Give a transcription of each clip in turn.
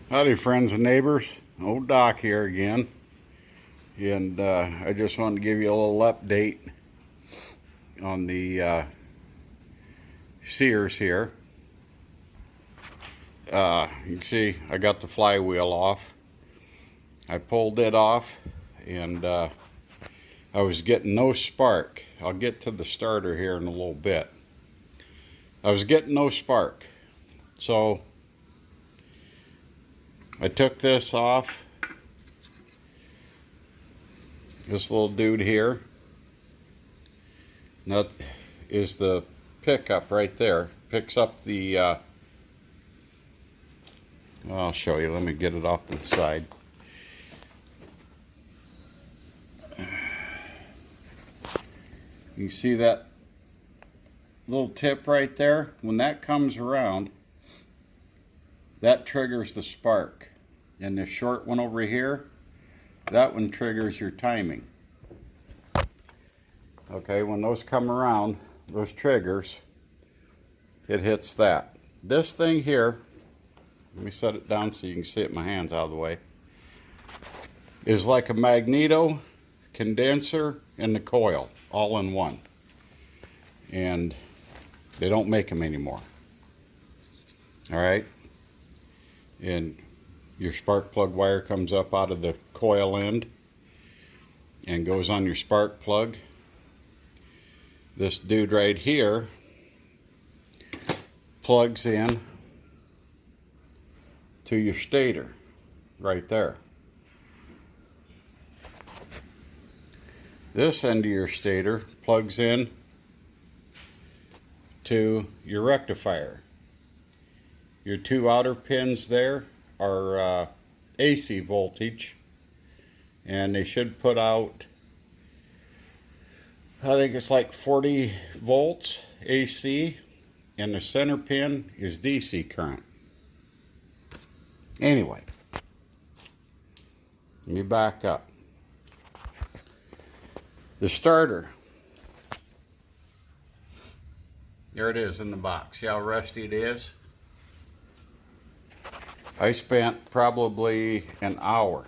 Howdy friends and neighbors, old Doc here again, and I just wanted to give you a little update on the Sears here. You can see I got the flywheel off. I pulled it off and I was getting no spark. I'll get to the starter here in a little bit. I was getting no spark, so I took this off, this little dude here. That is the pickup right there. Picks up the, I'll show you, let me get it off to the side. You can see that little tip right there? When that comes around, that triggers the spark. And the short one over here, that one triggers your timing. Okay, when those come around, those triggers, it hits that. This thing here, let me set it down so you can see it, my hands out of the way, is like a magneto, condenser, and the coil all in one. And they don't make them anymore. Alright? And your spark plug wire comes up out of the coil end and goes on your spark plug. This dude right here plugs in to your stator right there. This end of your stator plugs in to your rectifier. Your two outer pins there are AC voltage, and they should put out, I think it's like 40 volts AC, and the center pin is DC current. Anyway, let me back up. The starter, there it is in the box. See how rusty it is? I spent probably an hour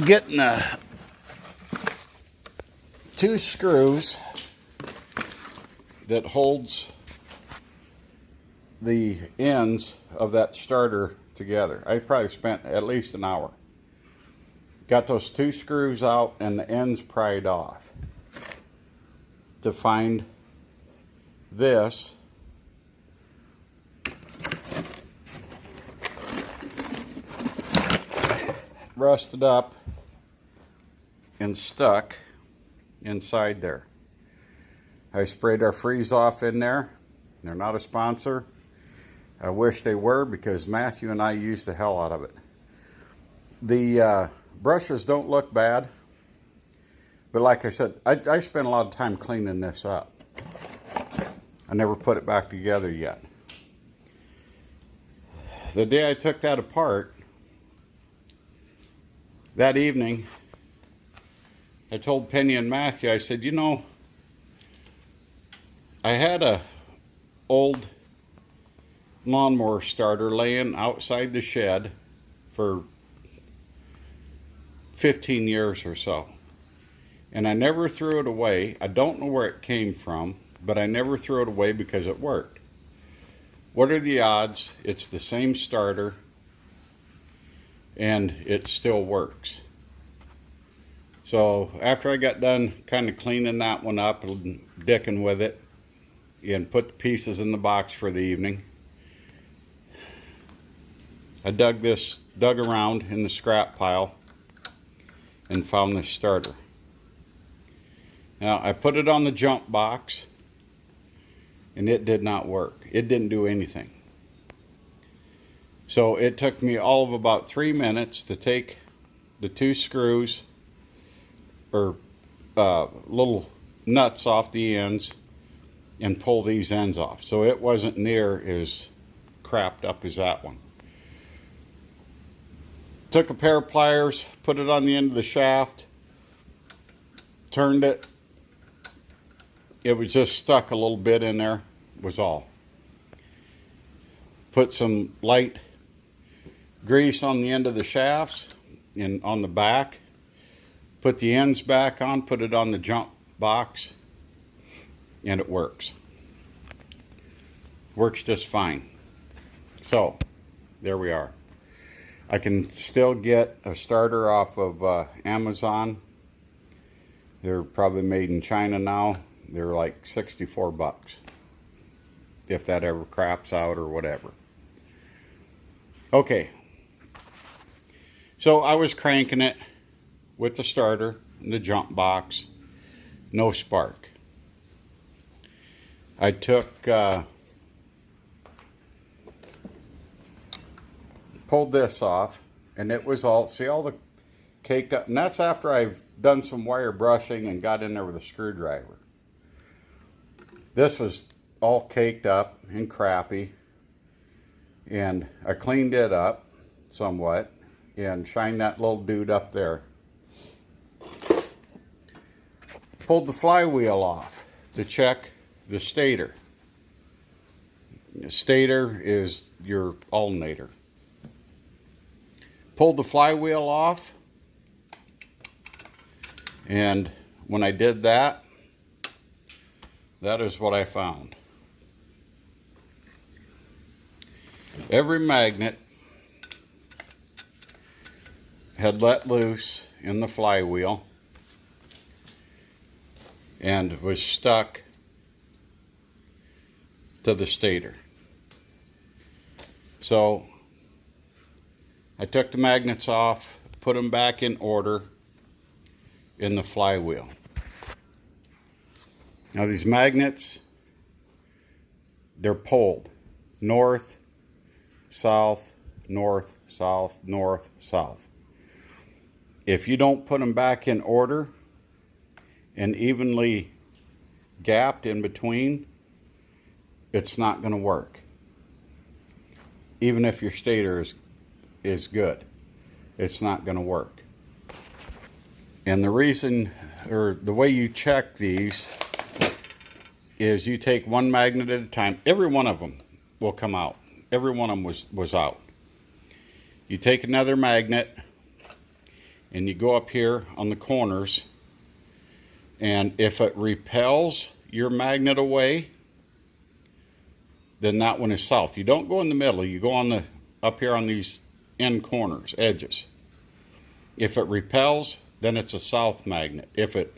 getting the two screws that holds the ends of that starter together. I probably spent at least an hour. Got those two screws out and the ends pried off to find this rusted up and stuck inside there. I sprayed our freeze off in there. They're not a sponsor. I wish they were, because Matthew and I used the hell out of it. The brushes don't look bad, but like I said, I spent a lot of time cleaning this up. I never put it back together yet. The day I took that apart, that evening, I told Penny and Matthew, I said, you know, I had a old lawnmower starter laying outside the shed for 15 years or so. And I never threw it away. I don't know where it came from, but I never threw it away because it worked. What are the odds it's the same starter and it still works? So after I got done kind of cleaning that one up and dicking with it and put the pieces in the box for the evening, I dug around in the scrap pile and found this starter. Now I put it on the jump box and it did not work. It didn't do anything. So it took me all of about 3 minutes to take the two screws or little nuts off the ends and pull these ends off. So it wasn't near as crapped up as that one. Took a pair of pliers, put it on the end of the shaft, turned it, it was just stuck a little bit in there, was all. Put some light grease on the end of the shafts and on the back. Put the ends back on, put it on the jump box, and it works. Works just fine. So, there we are. I can still get a starter off of Amazon. They're probably made in China now. They're like 64 bucks. If that ever craps out or whatever. Okay. So I was cranking it with the starter and the jump box. No spark. I took, pulled this off, and it was all, see all the caked up, and that's after I've done some wire brushing and got in there with a screwdriver. This was all caked up and crappy, and I cleaned it up somewhat and shined that little dude up there. Pulled the flywheel off to check the stator. The stator is your alternator. Pulled the flywheel off, and when I did that, that is what I found. Every magnet had let loose in the flywheel and was stuck to the stator. So I took the magnets off, put them back in order in the flywheel. Now these magnets, they're poled north, south, north, south, north, south. If you don't put them back in order and evenly gapped in between, it's not going to work. Even if your stator is good, it's not going to work. And the reason, or the way you check these, is you take one magnet at a time. Every one of them will come out. Every one of them was out. You take another magnet and you go up here on the corners, and if it repels your magnet away, then that one is south. You don't go in the middle. You go on the up here on these end corners, edges. If it repels, then it's a south magnet. If it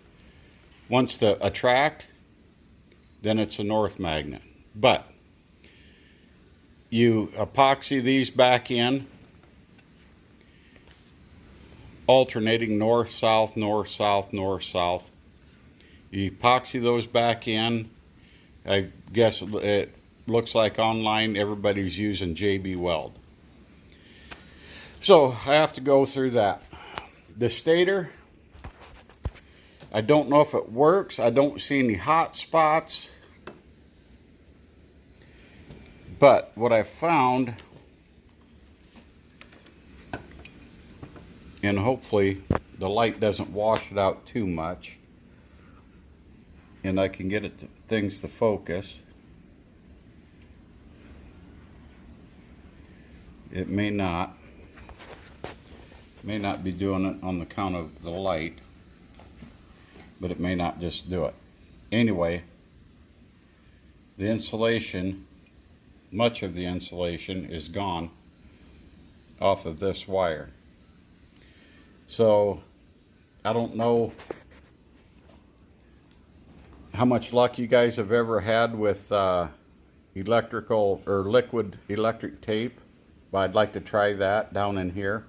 wants to attract, then it's a north magnet. But you epoxy these back in, alternating north, south, north, south, north, south. You epoxy those back in. I guess it looks like online everybody's using JB Weld. So I have to go through that. The stator, I don't know if it works. I don't see any hot spots. But what I found, and hopefully the light doesn't wash it out too much, and I can get it to, things to focus. It may not be doing it on the count of the light, but it may not just do it. Anyway, the insulation, much of the insulation is gone off of this wire. So I don't know how much luck you guys have ever had with electrical or liquid electric tape, but I'd like to try that down in here.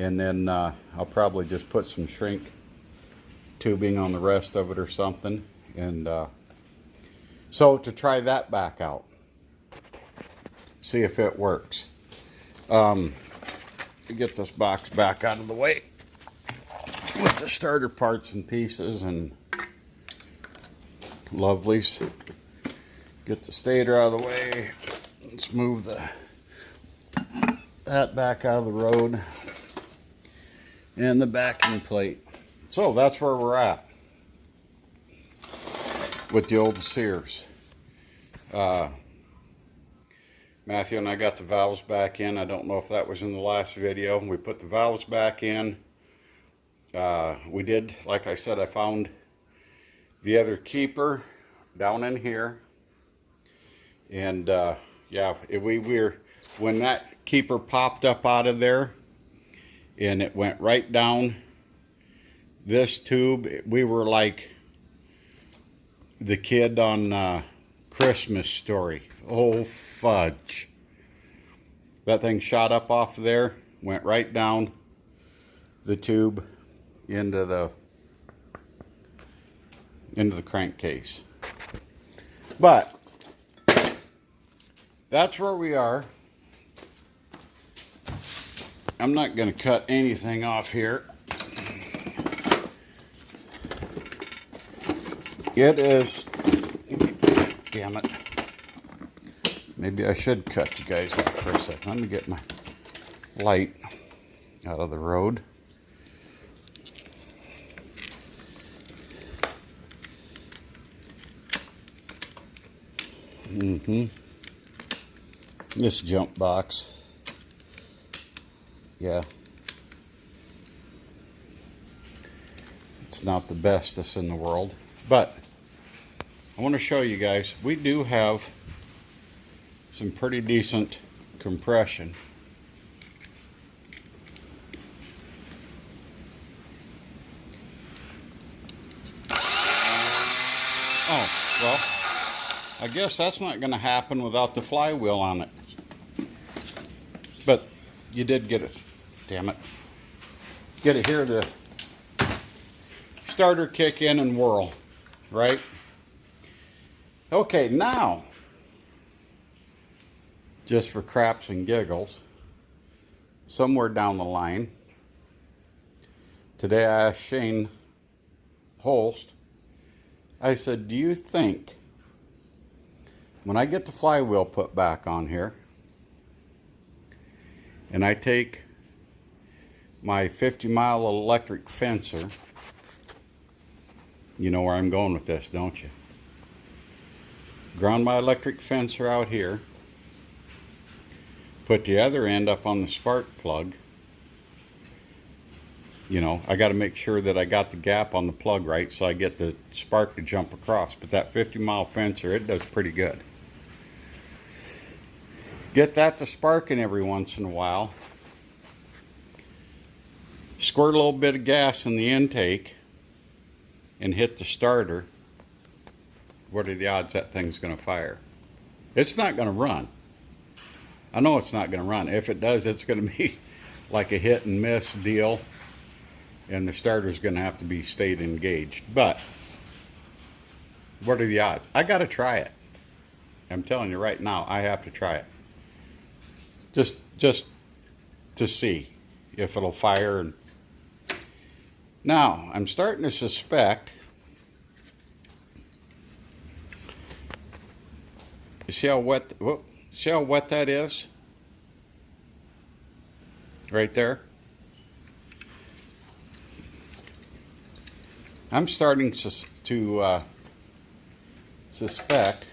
And then I'll probably just put some shrink tubing on the rest of it or something. And so to try that back out, see if it works. Get this box back out of the way with the starter parts and pieces and lovelies. Get the stator out of the way. Let's move that back out of the road. And the backing plate. So that's where we're at. with the old Sears. Matthew and I got the valves back in. I don't know if that was in the last video. We put the valves back in. We did, like I said, I found the other keeper down in here. And yeah, we were, when that keeper popped up out of there and it went right down this tube, we were like the kid on Christmas Story. Oh fudge. That thing shot up off of there, went right down the tube into the crankcase. But that's where we are. I'm not going to cut anything off here. It is, damn it. Maybe I should cut you guys off for a second. Let me get my light out of the road. This jump box. Yeah. It's not the bestest in the world, but I want to show you guys, we do have some pretty decent compression. Oh, well, I guess that's not going to happen without the flywheel on it. But you did get it. Damn it. Get to hear the starter kick in and whirl, right? Okay, now, just for craps and giggles, somewhere down the line, today I asked Shane Holst, I said, do you think when I get the flywheel put back on here and I take my 50-mile electric fencer, you know where I'm going with this, don't you? Ground my electric fencer out here, put the other end up on the spark plug. You know, I got to make sure that I got the gap on the plug right so I get the spark to jump across. But that 50-mile fencer, it does pretty good. Get that to sparking every once in a while. Squirt a little bit of gas in the intake and hit the starter. What are the odds that thing's going to fire? It's not going to run. I know it's not going to run. If it does, it's going to be like a hit and miss deal, and the starter's going to have to be stayed engaged. But what are the odds? I got to try it. I'm telling you right now, I have to try it. Just to see if it'll fire. Now, I'm starting to suspect. You see how wet? Whoop, see how wet that is? Right there. I'm starting to suspect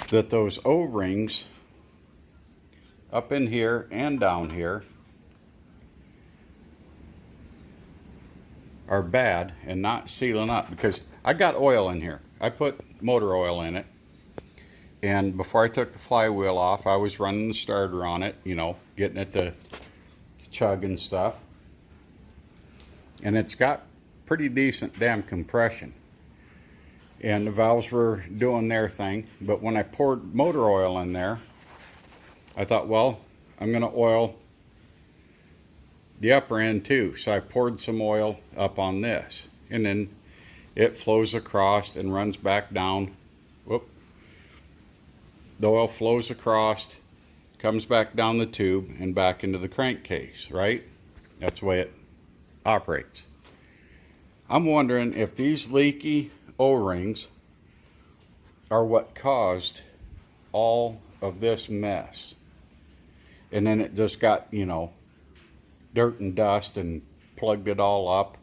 that those O-rings up in here and down here are bad and not sealing up, because I got oil in here. I put motor oil in it, and before I took the flywheel off, I was running the starter on it, you know, getting it to chug and stuff, and it's got pretty decent damn compression, and the valves were doing their thing. But when I poured motor oil in there, I thought, well, I'm going to oil the upper end too. So I poured some oil up on this, and then it flows across and runs back down. Whoop. The oil flows across, comes back down the tube and back into the crankcase, right? That's the way it operates. I'm wondering if these leaky O-rings are what caused all of this mess. And then it just got, you know, dirt and dust and plugged it all up.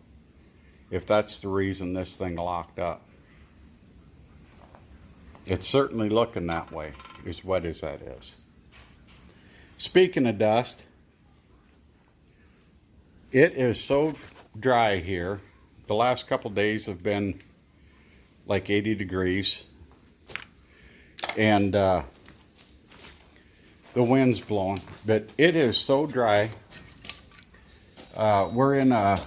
if that's the reason this thing locked up. It's certainly looking that way, as wet as that is. Speaking of dust, it is so dry here. The last couple days have been like 80 degrees. And the wind's blowing. But it is so dry. We're in an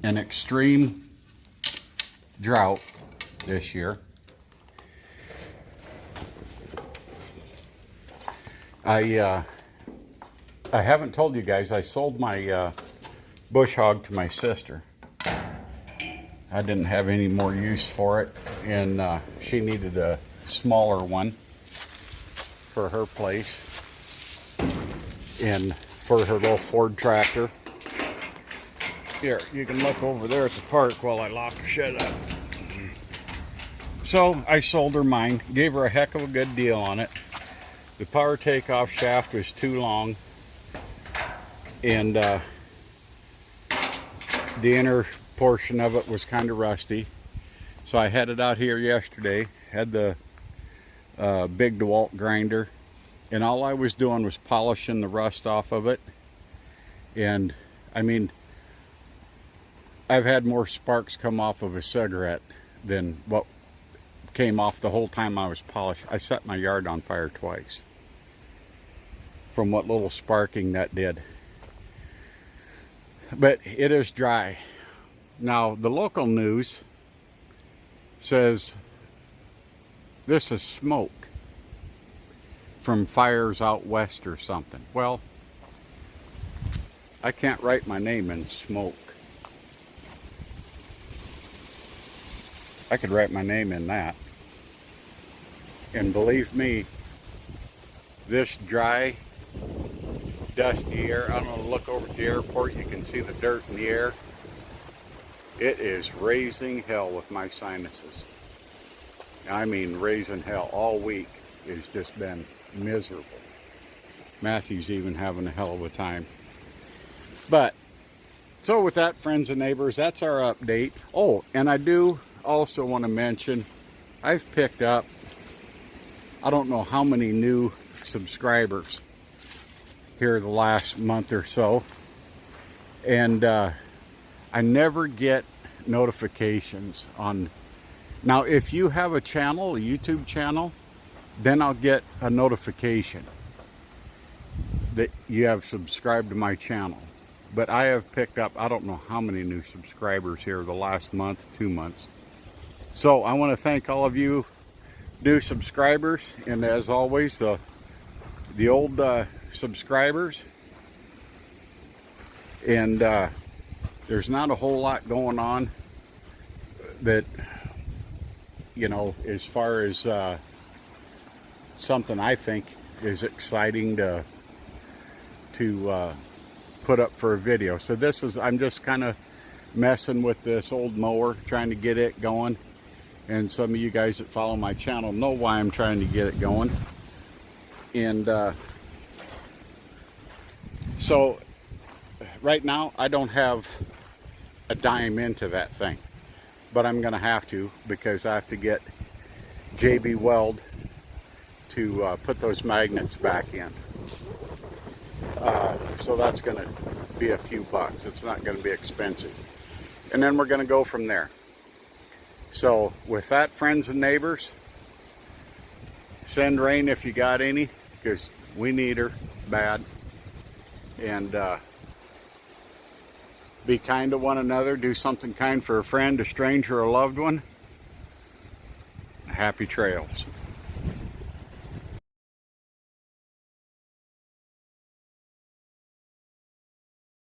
extreme drought this year. I haven't told you guys, I sold my bush hog to my sister. I didn't have any more use for it, and she needed a smaller one for her place and for her little Ford tractor. Here, you can look over there at the park while I lock the shed up. So I sold her mine, gave her a heck of a good deal on it. The power takeoff shaft was too long, and the inner portion of it was kind of rusty. So I had it out here yesterday, had the big DeWalt grinder, and all I was doing was polishing the rust off of it. And I mean, I've had more sparks come off of a cigarette than what came off the whole time I was polishing. I set my yard on fire twice from what little sparking that did. But it is dry. Now, the local news says this is smoke from fires out west or something. Well, I can't write my name in smoke. I could write my name in that. And believe me, this dry, dusty air, I don't know, look over at the airport, you can see the dirt in the air. It is raising hell with my sinuses. I mean raising hell. All week it's just been miserable. Matthew's even having a hell of a time. But, so with that, friends and neighbors, that's our update. Oh, and I do also want to mention, I've picked up, I don't know how many new subscribers here the last month or so. And I never get notifications on. Now, if you have a channel, a YouTube channel, then I'll get a notification that you have subscribed to my channel. But I have picked up, I don't know how many new subscribers here the last month, 2 months. So I want to thank all of you new subscribers, and as always, the old subscribers. And there's not a whole lot going on that, you know, as far as something I think is exciting to put up for a video. So this is, I'm just kind of messing with this old mower, trying to get it going. And some of you guys that follow my channel know why I'm trying to get it going. And so right now I don't have a dime into that thing, but I'm gonna have to, because I have to get JB Weld to put those magnets back in. So that's gonna be a few bucks. It's not gonna be expensive. And then we're gonna go from there. So with that, friends and neighbors, send rain if you got any, because we need her bad. And be kind to one another. Do something kind for a friend, a stranger, or a loved one. Happy trails.